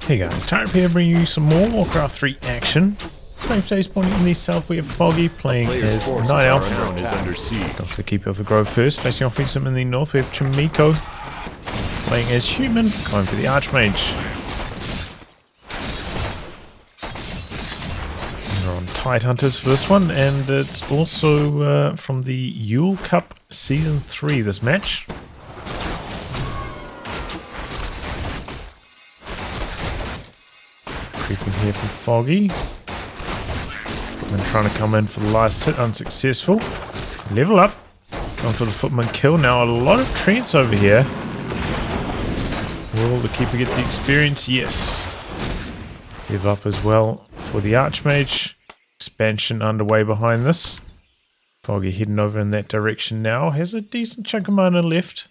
Hey guys, Tyrant here bringing you some more Warcraft 3 action. Playing for today's point in the south, we have Foggy playing as Night Elf. Got the Keeper of the Grove first, facing off against him in the north. We have Chaemiko playing as Human, going for the Archmage. We're on Tidehunters for this one, and it's also from the Yule Cup Season 3 this match. Creeping here from Foggy. Footman trying to come in for the last hit, unsuccessful. Level up. Going for the Footman kill. Now a lot of treants over here. Will the Keeper get the experience? Yes. Level up as well for the Archmage. Expansion underway behind this. Foggy heading over in that direction now. Has a decent chunk of mana left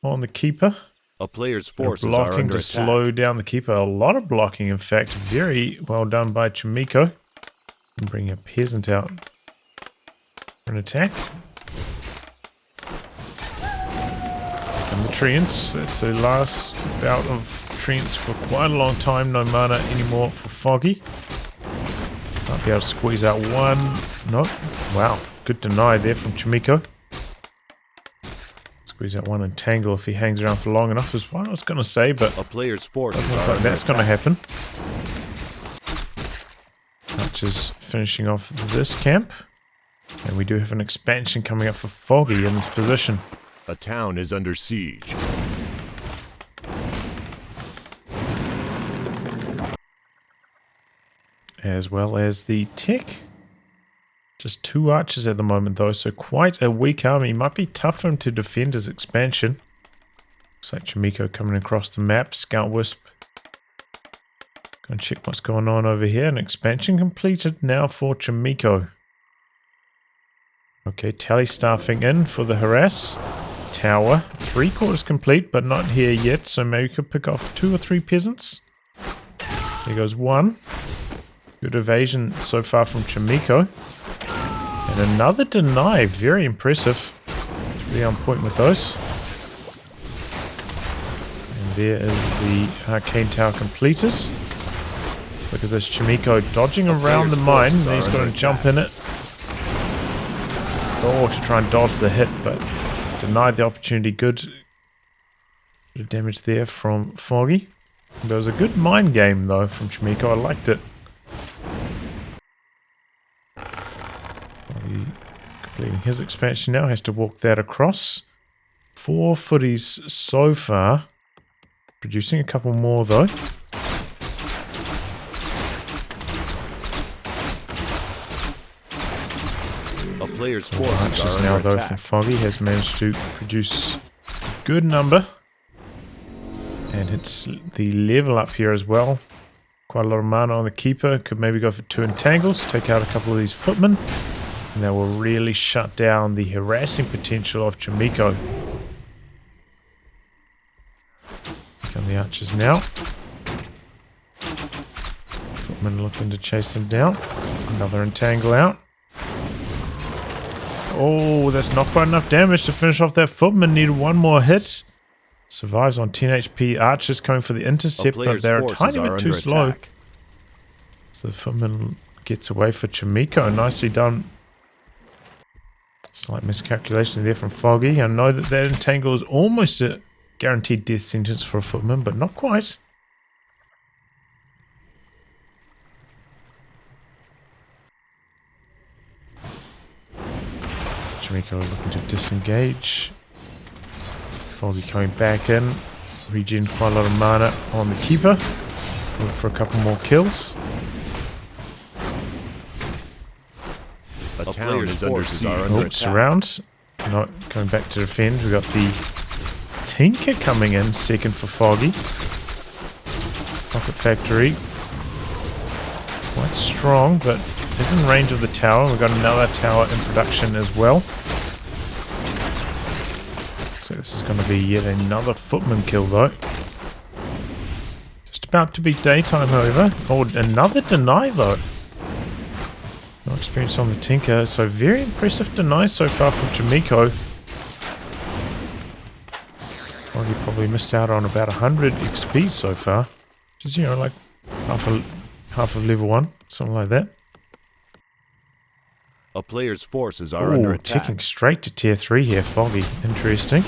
on the Keeper. A player's forces blocking are under to attack. slow down the Keeper. A lot of blocking, in fact. Very well done by Chaemiko. And bring a peasant out for an attack. And the treants. That's the last bout of treants for quite a long time. No mana anymore for Foggy. Might be able to squeeze out one. Nope. Wow. Good deny there from Chaemiko. Squeeze out one and tangle if he hangs around for long enough is what I was going to say, but a player's forces doesn't look like that's going to happen. Archers finishing off this camp. And we do have an expansion coming up for Foggy in this position. A town is under siege. As well as the tech. Just 2 archers at the moment though, so quite a weak army. Might be tough for him to defend his expansion. Looks like Chaemiko coming across the map. Scout Wisp. Go and check what's going on over here. An expansion completed now for Chaemiko. Okay, tally staffing in for the harass. Tower. 3/4 complete, but not here yet, so maybe we could pick off 2 or 3 peasants. There goes 1. Good evasion so far from Chaemiko. And another deny, very impressive. It's really on point with those. And there is the Arcane Tower completed. Look at this, Chaemiko dodging around the mine. He's got to jump in it. Oh, to try and dodge the hit, but denied the opportunity. Good bit of damage there from Foggy. There was a good mind game though from Chaemiko, I liked it. Completing his expansion now, has to walk that across. 4 footies so far. Producing a couple more though. A player's forces Archers are now under though attack. from Foggy has managed to produce a good number. And hits the level up here as well. Quite a lot of mana on the Keeper. Could maybe go for 2 entangles, take out a couple of these footmen. And that will really shut down the harassing potential of Chaemiko. Come the archers now. Footmen looking to chase them down. Another entangle out. Oh, that's not quite enough damage to finish off that footman. Needed 1 more hit. Survives on 10 HP. Archers coming for the intercept, but they're a tiny bit too slow. Attack. So the footman gets away for Chaemiko. Nicely done. Slight miscalculation there from Foggy. I know that that entangle is almost a guaranteed death sentence for a footman, but not quite. Chaemiko looking to disengage. Foggy coming back in. Regen quite a lot of mana on the Keeper. Look for a couple more kills. A town is under siege. Oh, surround. Not going back to defend. We've got the Tinker coming in second for Foggy. Pocket Factory. Quite strong, but is in range of the tower. We've got another tower in production as well. So this is going to be yet another footman kill though. Just about to be daytime however. Oh, another deny though. No experience on the Tinker, so very impressive deny so far from Chaemiko. Foggy probably missed out on about 100 XP so far. Just, you know, like half of level 1, something like that. A player's forces are under attack. Ticking straight to tier 3 here, Foggy. Interesting.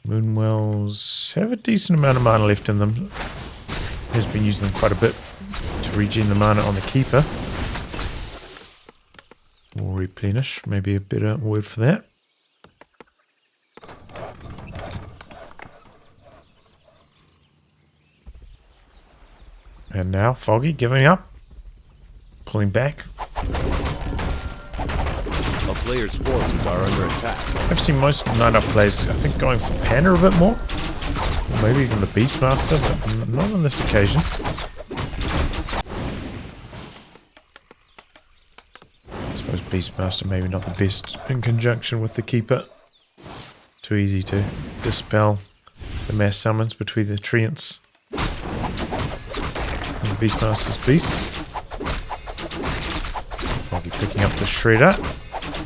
Moonwells have a decent amount of mana left in them. Has been using them quite a bit to regen the mana on the keeper. Or replenish, maybe a better word for that. And now Foggy giving up. Pulling back. A player's forces are under attack. I've seen most Night Up players, I think, going for Panda a bit more. Or maybe even the Beastmaster, but not on this occasion. I suppose Beastmaster maybe not the best in conjunction with the Keeper. Too easy to dispel the mass summons between the Treants and the Beastmaster's beasts. Foggy picking up the Shredder.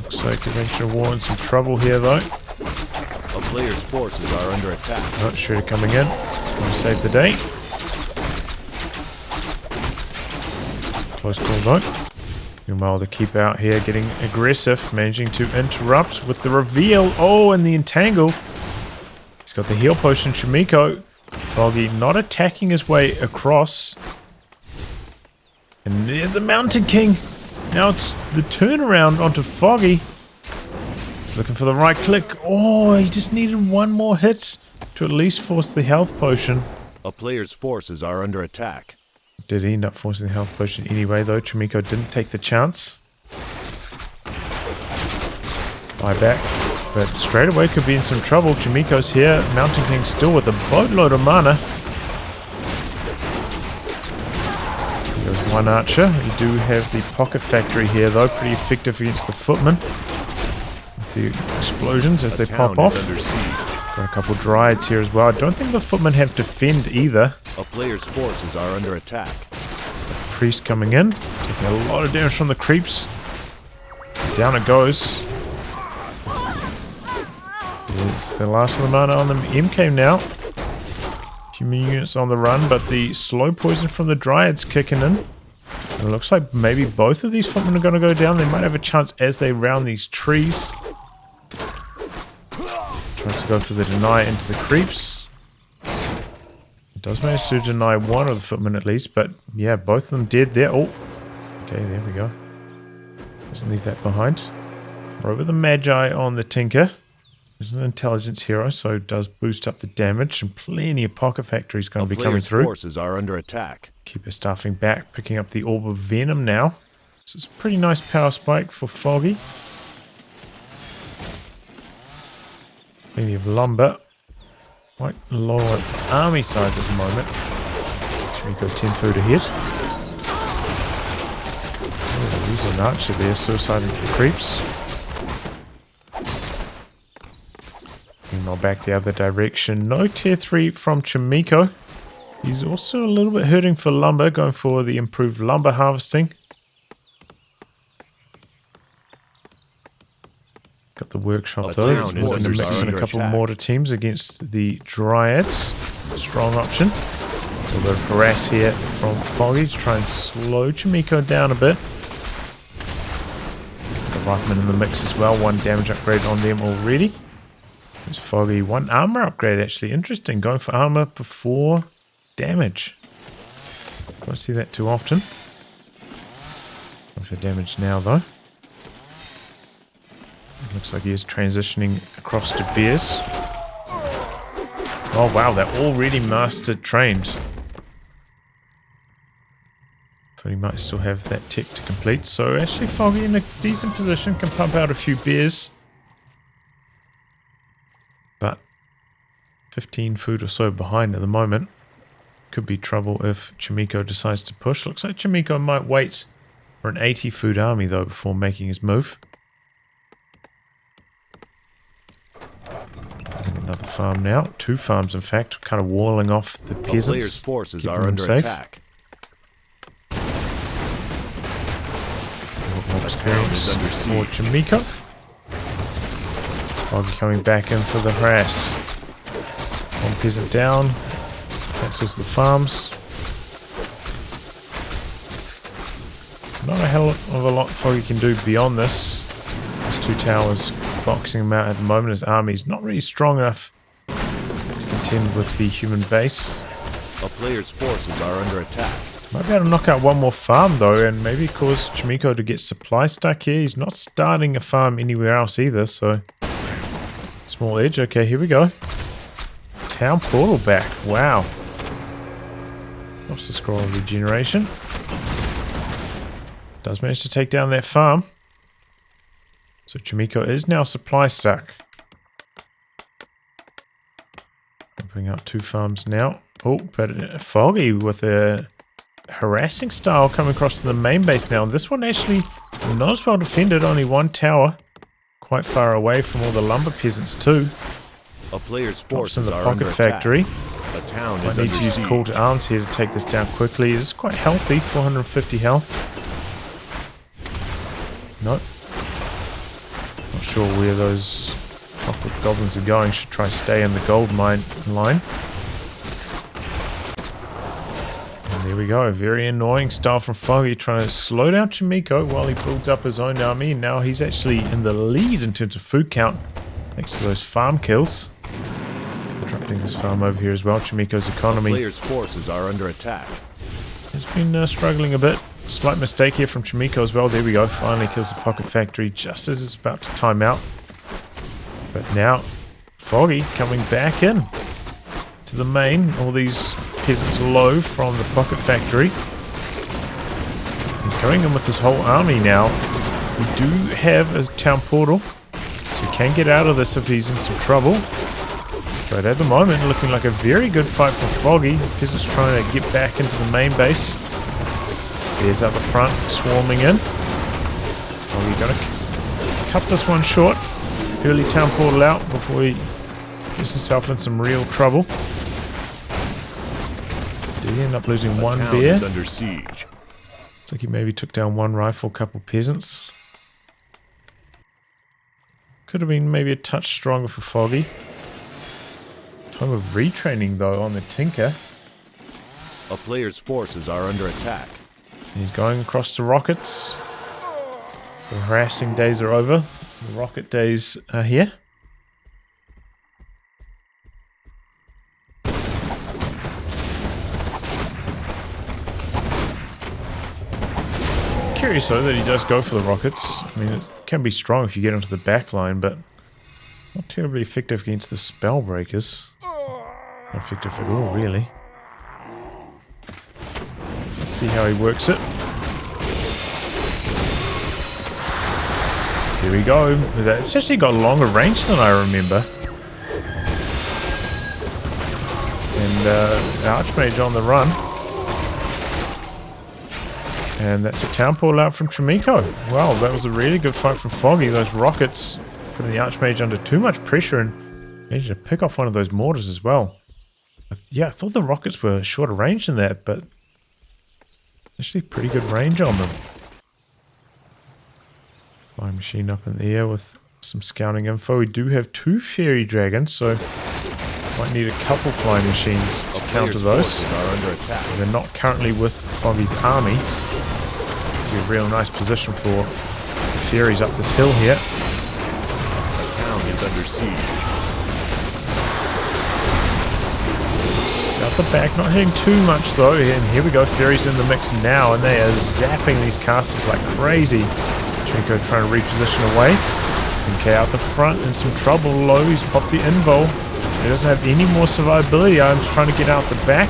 Looks like his Ancient War in some trouble here though. A player's forces are under attack. Oh, Shredder coming in. Going to save the day. Close call though. Meanwhile, the Keeper out here getting aggressive, managing to interrupt with the reveal. Oh, and the entangle. He's got the heal potion, Chaemiko. Foggy not attacking his way across. And there's the Mountain King. Now it's the turnaround onto Foggy. He's looking for the right click. Oh, he just needed one more hit to at least force the health potion. A player's forces are under attack. Did he end up forcing the health potion anyway, though? Chaemiko didn't take the chance. Buyback. But straight away could be in some trouble. Chaemiko's here. Mountain King still with a boatload of mana. There's one archer. You do have the Pocket Factory here, though. Pretty effective against the footmen. With the explosions as they pop off. Got a couple Dryads here as well. I don't think the footmen have defend either. A player's forces are under attack. Priest coming in. Taking a lot of damage from the creeps. Down it goes. There's the last of the mana on them. MK now. Human units on the run, but the slow poison from the Dryads kicking in. And it looks like maybe both of these footmen are going to go down. They might have a chance as they round these trees. Tries to go for the deny into the creeps. It does manage to deny one of the footmen at least, but yeah, both of them dead there. Oh, okay, there we go. Doesn't leave that behind. Over the Magi on the Tinker. He's an intelligence hero, so it does boost up the damage, and plenty of Pocket Factories going to be coming through. Forces are under attack. Keep staffing back, picking up the Orb of Venom now. So it's a pretty nice power spike for Foggy. Plenty of lumber. Quite low on army size at the moment. Chaemiko 10 food ahead. Oh, losing an archer there, suicide into the creeps. Meanwhile, back the other direction. No tier 3 from Chaemiko. He's also a little bit hurting for lumber, going for the improved lumber harvesting. Got the workshop though. He's wanting to mix in a couple mortar teams against the Dryads. Strong option. A little bit of harass here from Foggy to try and slow Chaemiko down a bit. The Rifleman in the mix as well. One damage upgrade on them already. There's Foggy. One armor upgrade actually. Interesting. Going for armor before damage. Don't see that too often. Going for damage now though. Looks like he is transitioning across to bears. Oh wow, they're already master trained. Thought he might still have that tech to complete. So actually Foggy in a decent position, can pump out a few bears. But 15 food or so behind at the moment. Could be trouble if Chaemiko decides to push. Looks like Chaemiko might wait for an 80 food army though before making his move. Another farm now. 2 farms in fact, kind of walling off the peasants. The player's forces are under attack. More experience for Chaemiko. Foggy coming back in for the harass. One peasant down. Cancels the farms. Not a hell of a lot Foggy can do beyond this. Those 2 towers boxing him out at the moment. His army's not really strong enough to contend with the human base. A player's forces are under attack. Might be able to knock out one more farm though, and maybe cause Chaemiko to get supply stuck here. He's not starting a farm anywhere else either, so... Small edge, okay, here we go. Town portal back, wow. Helps the scroll of regeneration. Does manage to take down that farm. So Chaemiko is now supply stuck. Bring out 2 farms now. Oh, but Foggy with a harassing style coming across to the main base now. This one actually not as well defended, only 1 tower. Quite far away from all the lumber peasants too. A player's Drops in forces the are pocket under factory. attack. A town Might is need under to use siege. call to arms here to take this down quickly. It's quite healthy, 450 health. Nope. Not sure where those clockwork goblins are going. Should try stay in the gold mine line. And there we go. Very annoying style from Foggy, trying to slow down Chaemiko while he builds up his own army. Now he's actually in the lead in terms of food count, thanks to those farm kills. Interrupting this farm over here as well. Chaemiko's economy Players' forces are under attack. has been struggling a bit. Slight mistake here from Chaemiko as well. There we go. Finally kills the pocket factory just as it's about to time out. But now Foggy coming back in to the main. All these peasants low from the pocket factory. He's going in with his whole army now. We do have a town portal, so he can get out of this if he's in some trouble. But at the moment, looking like a very good fight for Foggy. Peasants trying to get back into the main base. Bears up the front, swarming in. Foggy got to cut this one short. Early town portal out before he gets himself in some real trouble. Did he end up losing one town bear? is under siege. Looks like he maybe took down 1 rifle, couple peasants. Could have been maybe a touch stronger for Foggy. Time of retraining though on the Tinker. A player's forces are under attack. He's going across to rockets. So the harassing days are over. The rocket days are here. Curious though that he does go for the rockets. I mean, it can be strong if you get into the back line, but not terribly effective against the spell breakers. Not effective at all, really. So let's see how he works it. Here we go. It's actually got longer range than I remember. And Archmage on the run. And that's a town portal out from Chaemiko. Wow, that was a really good fight from Foggy. Those rockets putting the Archmage under too much pressure and managed to pick off one of those mortars as well. Yeah, I thought the rockets were shorter range than that, but actually pretty good range on them. Flying machine up in the air with some scouting info. We do have 2 fairy dragons, so might need a couple flying machines to counter those. Are under attack. They're not currently with Foggy's army. Be a real nice position for the fairies up this hill here. The town is under siege. Out the back, not hitting too much though. And here we go, fairies in the mix now, and they are zapping these casters like crazy. Chaemiko trying to reposition away. MK out the front in some trouble. Low, he's popped the invul. He doesn't have any more survivability. I'm just trying to get out the back.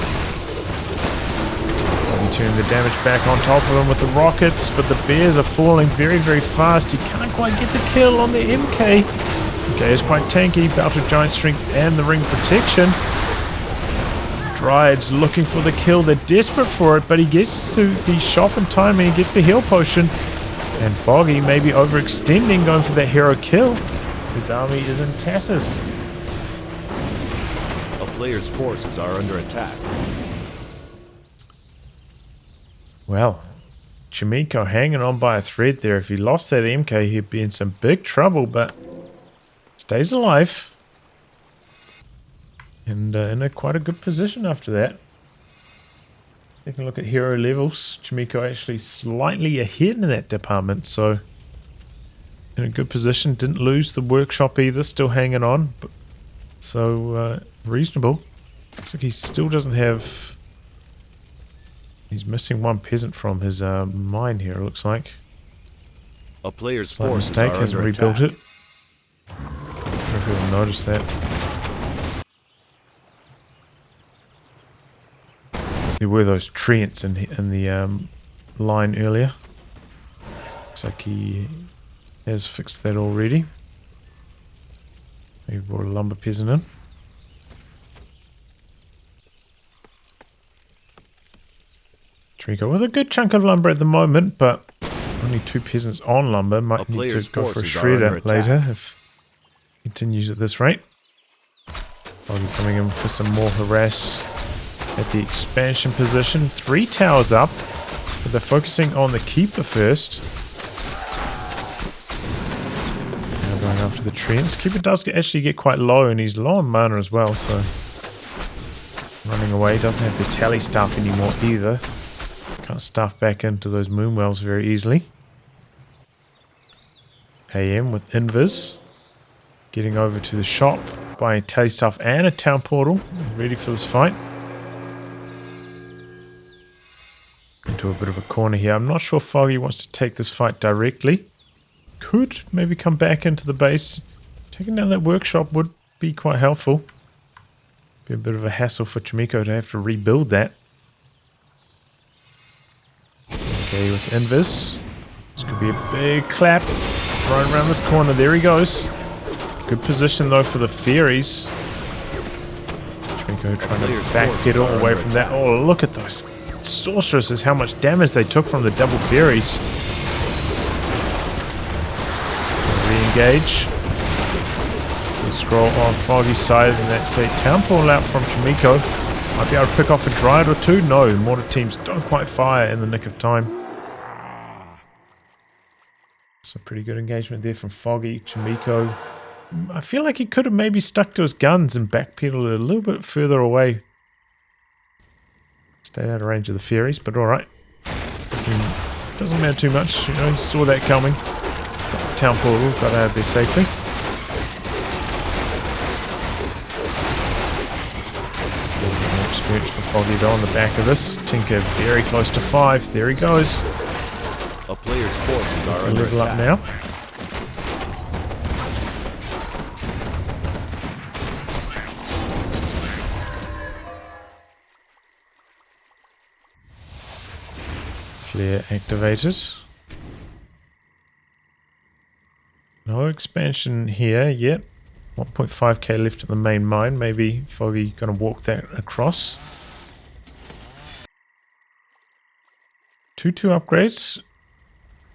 Probably turning the damage back on top of him with the rockets, but the bears are falling very, very fast. He can't quite get the kill on the MK. MK is quite tanky, bout of giant strength and the ring protection. Dryads looking for the kill. They're desperate for it, but he gets to the shop in time and he gets the heal potion. And Foggy maybe overextending, going for that hero kill. His army is in tatters. A player's forces are under attack. Well, Chaemiko hanging on by a thread there. If he lost that MK, he'd be in some big trouble, but stays alive. And in quite a good position after that. Taking a look at hero levels, Chaemiko actually slightly ahead in that department, so in a good position. Didn't lose the workshop either, still hanging on, but so reasonable. Looks like he still doesn't have... He's missing one peasant from his mine here, it looks like. A player's Slight forces mistake, are hasn't under rebuilt attack. it. I don't know if you'll notice that. There were those treants in the line earlier. Looks like he has fixed that already. Maybe brought a lumber peasant in. Chaemiko with a good chunk of lumber at the moment, but only 2 peasants on lumber. Might need to go for a shredder later if he continues at this rate. Foggy coming in for some more harass at the expansion position. 3 towers up, but they're focusing on the keeper first. Now going after the treants. Keeper does actually get quite low, and he's low on mana as well, so running away. Doesn't have the tally staff anymore either. Can't stuff back into those moonwells very easily. AM with Invis. Getting over to the shop, buying tally stuff and a town portal. Ready for this fight. Into a bit of a corner here. I'm not sure Foggy wants to take this fight directly. Could maybe come back into the base. Taking down that workshop would be quite helpful. Be a bit of a hassle for Chaemiko to have to rebuild that. Okay, with Invis. This could be a big clap right around this corner. There he goes. Good position though for the fairies. Chaemiko trying to back get all away from that. Oh, look at those sorceresses, how much damage they took from the double fairies. Re-engage. We'll scroll on Foggy's side, and that's a town portal out from Chaemiko. Might be able to pick off a dryad or two. No, mortar teams don't quite fire in the nick of time. So pretty good engagement there from Foggy. Chaemiko, I feel like he could have maybe stuck to his guns and backpedaled a little bit further away. Stay out of range of the fairies, but alright. Doesn't matter too much, you know, he saw that coming. Got the town portal, got out of there safely. More experience for Foggy though on the back of this. Tinker very close to 5, there he goes. A player's forces are under Level up attack. now. Flare activated. No expansion here yet. 1.5k left at the main mine. Maybe Foggy gonna walk that across. 2-2 upgrades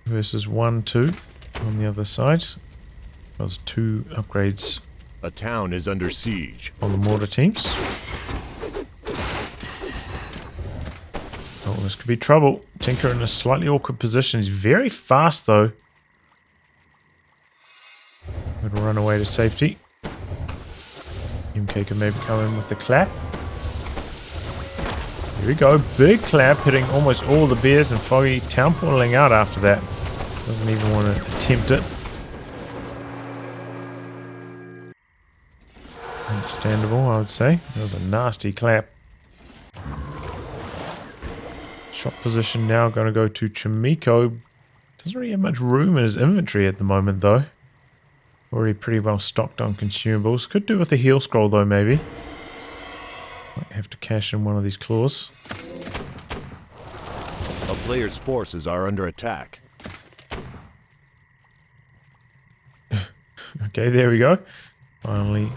versus 1-2 on the other side. There's 2 upgrades A town is under siege. on the mortar teams. Oh, this could be trouble. Tinker in a slightly awkward position. He's very fast though. Gonna run away to safety. MK can maybe come in with the clap. Here we go. Big clap hitting almost all the bears, and Foggy town portaling out after that. Doesn't even want to attempt it. Understandable, I would say. That was a nasty clap. Shot position now going to go to Chaemiko. Doesn't really have much room in his inventory at the moment though. Already pretty well stocked on consumables. Could do with a heal scroll though maybe. Might have to cash in one of these claws. A player's forces are under attack. Okay, there we go. Finally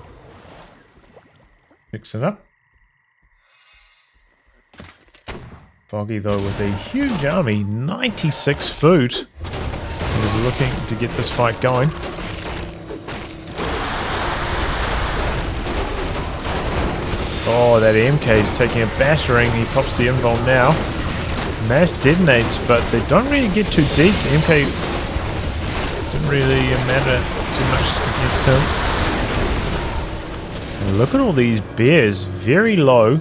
fix it up. Foggy though with a huge army, 96 food. He's looking to get this fight going. Oh, that MK is taking a battering. He pops the invuln now. Mass detonates, but they don't really get too deep. The MK didn't really matter too much against him. Look at all these bears, very low,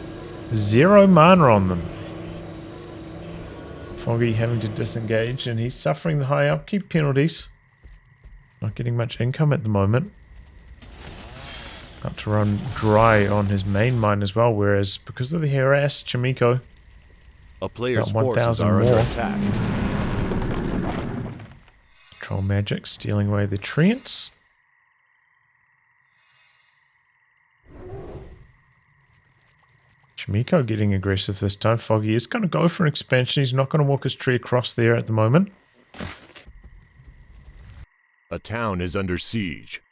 0 mana on them. Foggy having to disengage, and he's suffering the high upkeep penalties. Not getting much income at the moment. About to run dry on his main mine as well, whereas because of the harass, Chaemiko, A player's about forces 1,000 are under more. attack. Troll magic, stealing away the treants. Chaemiko getting aggressive this time. Foggy is going to go for an expansion. He's not going to walk his tree across there at the moment. A town is under siege.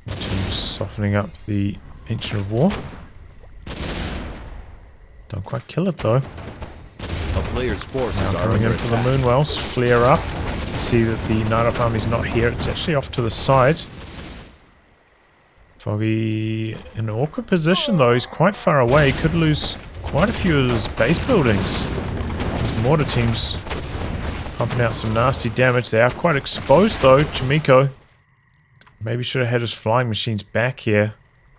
Team's softening up the Ancient of War. Don't quite kill it though. A player's forces Now are coming under in for the attack. Moonwells. Flare up. You see that the Night Elf army's not here. It's actually off to the side. Foggy in an awkward position though. He's quite far away. Could lose quite a few of his base buildings. His mortar team's pumping out some nasty damage. They are quite exposed though. Chaemiko maybe should have had his flying machines back here.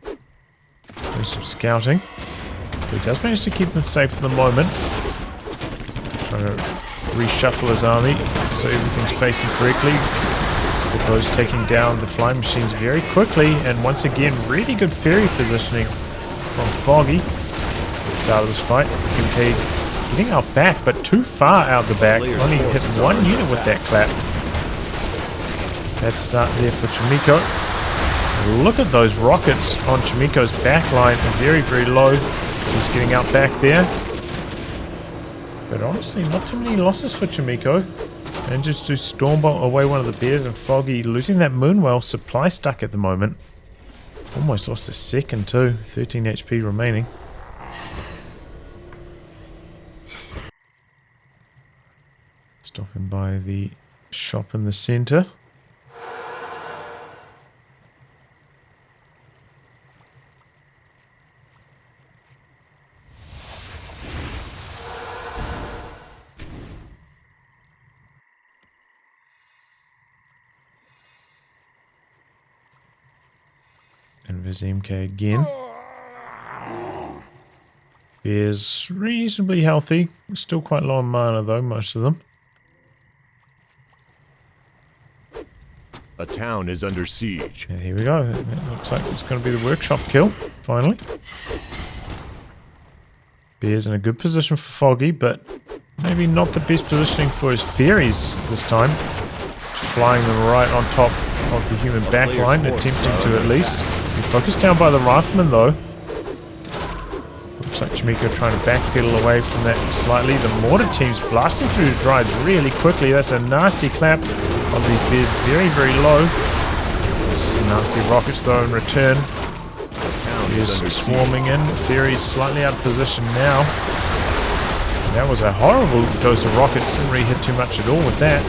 Do some scouting. But he does manage to keep them safe for the moment. Trying to reshuffle his army so everything's facing correctly. Propo's taking down the flying machines very quickly, and once again, really good fairy positioning from Foggy at the start of this fight. MK getting out back, but too far out the back. Only hit one unit with that clap. Bad start there for Chaemiko. Look at those rockets on Chaemiko's backline, very, very low. He's getting out back there. But honestly, not too many losses for Chaemiko. And just to Stormbolt away one of the bears, and Foggy losing that Moonwell, supply stuck at the moment. Almost lost a second too, 13 HP remaining. Stopping by the shop in the center. And there's MK again. Bears reasonably healthy. Still quite low on mana though, most of them. A town is under siege. Yeah, here we go. It looks like it's going to be the workshop kill, finally. Bears in a good position for Foggy, but maybe not the best positioning for his fairies this time. Flying them right on top of the human backline, attempting to at least. Be focused down by the rifleman though. Looks like Chaemiko trying to backpedal away from that slightly. The mortar team's blasting through the drives really quickly. That's a nasty clap on these bears, very, very low. Just some nasty rockets though in return. Bears swarming in. Fairies slightly out of position now. And that was a horrible dose of rockets. Didn't really hit too much at all with that.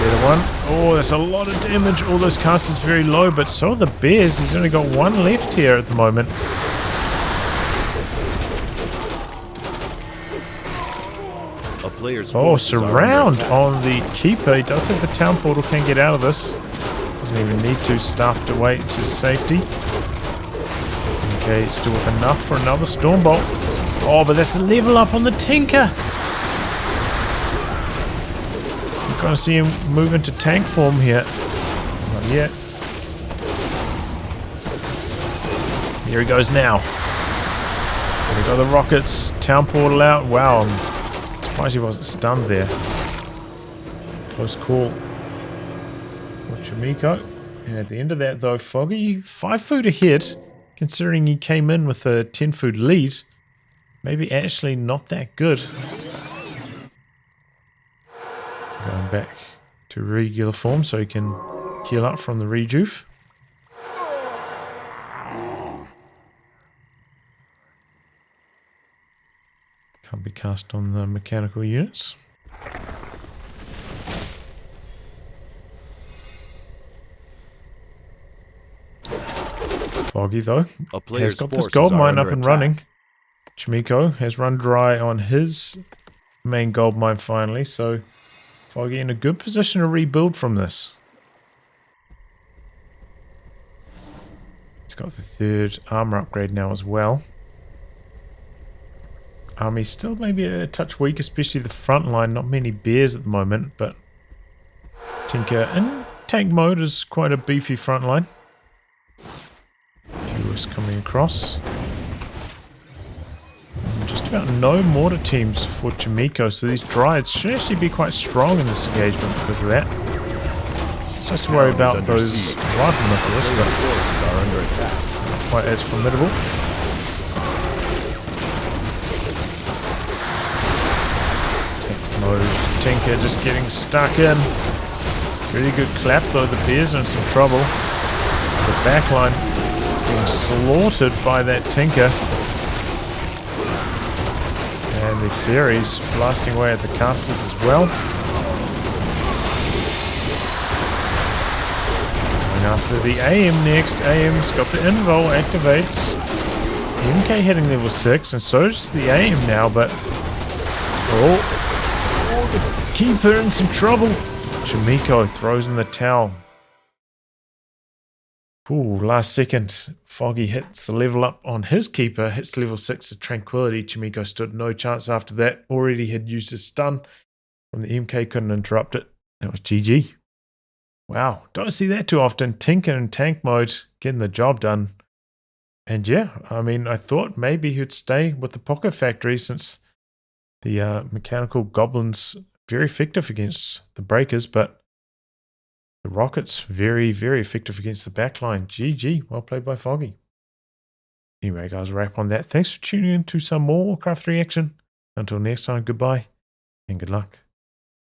Better one. Oh, that's a lot of damage. All those casters very low, but so are the bears. He's only got one left here at the moment. A player's Oh, forces are surround under attack. on the keeper. He does have the town portal, can get out of this. Doesn't even need to, staffed away to safety. Okay, still with enough for another Stormbolt. Oh, but that's a level up on the Tinker. Going to see him move into tank form here. Not yet. Here he goes now. There we go, the rockets. Town portal out. Wow, I'm surprised he wasn't stunned there. Close call for Chaemiko. And at the end of that though, Foggy, 5 food ahead, considering he came in with a 10 food lead. Maybe actually not that good. Going back to regular form so he can heal up from the rejuve. Can't be cast on the mechanical units. Foggy though has got this gold mine up and running. Chaemiko has run dry on his main gold mine finally, so Foggy in a good position to rebuild from this. got the 3rd armor upgrade now as well. Army's still maybe a touch weak, especially the front line. Not many bears at the moment, but Tinker in tank mode is quite a beefy front line. Viewers coming across. And just about no mortar teams for Chaemiko, so these Dryads should actually be quite strong in this engagement because of that. Just to worry about those riflemen, but Forces are under attack. not quite as formidable. Tank mode, Tinker just getting stuck in. Really good clap though, the bears are in some trouble. The backline being slaughtered by that Tinker. And the fairies blasting away at the casters as well. After the AM next, AM's got the invul, activates. MK hitting level 6, and so does the AM now, but... Oh, the keeper in some trouble. Chaemiko throws in the towel. Ooh, last second, Foggy hits the level up on his keeper, hits level 6 of Tranquility. Chaemiko stood no chance after that, already had used his stun from the MK, couldn't interrupt it. That was GG. Wow, don't see that too often. Tinker in tank mode, getting the job done. And yeah, I mean, I thought maybe he'd stay with the Pocket Factory since the mechanical goblins very effective against the breakers, but the rockets very, very effective against the backline. GG, well played by Foggy. Anyway, guys, wrap on that. Thanks for tuning in to some more Warcraft 3 action. Until next time, goodbye and good luck.